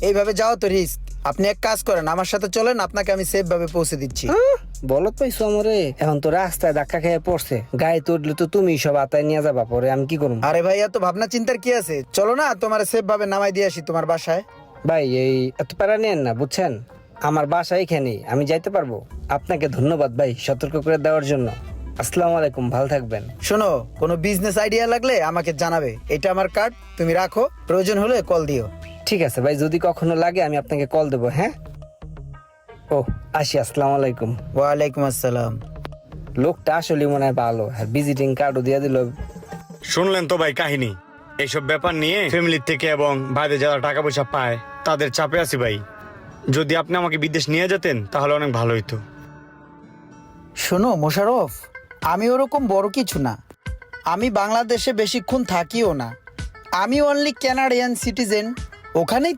এইভাবে যাও তো রিস্ক। আপনি এক কাজ করেন, আমার সাথে চলেন, আপনাকে আমি সেফ ভাবে পৌঁছে দিচ্ছি। বলত পাইছো আমরে, এখন তো রাস্তায় ধাক্কা খেয়ে পড়ছে, গায়ে তো উঠলে তো তুমি সব আতায় নিয়ে যাবা, পরে আমি কি করবো? আরে ভাই, এত ভাবনা চিন্তার কি আছে? চলো না, তোমার সেফ ভাবে নামাই দিয়ে আসি তোমার বাসায়। ভাই এই এত প্যারা নেন না, বুঝছেন? আমার বাসা এখানেই, আমি যাইতে পারবো। আপনাকে ধন্যবাদ ভাই সতর্ক করে দেওয়ার জন্য। আসসালামু আলাইকুম, ভালো থাকবেন। শোনো, কোনো বিজনেস আইডিয়া লাগলে আমাকে জানাবে, এটা আমার কার্ড, তুমি রাখো, প্রয়োজন হলে কল দিও। ঠিক আছে ভাই, যদি কখনো লাগে আমি আপনাকে কল দেবো। হ্যাঁ, ও আসি, আসসালামু আলাইকুম। ওয়ালাইকুম আসসালাম। লোকটা আসলে মনে হয় ভালো, আর ভিজিটিং কার্ডও দিয়ে দিল। শুনলেন তো ভাই কাহিনী। এইসব ব্যাপার নিয়ে ফ্যামিলির থেকে এবং বাইরে যারা টাকা পয়সা পায় তাদের চাপে আছি ভাই। যদি আপনি আমাকে বিদেশ নিয়ে যেতেন তাহলে অনেক ভালো হইতো। শোনো মোশাররফ, আমি ওরকম বড় কিছু না, আমি বাংলাদেশে বেশিক্ষণ থাকিও না, আমি অনলি ক্যানাডিয়ান সিটিজেন, ওখানেই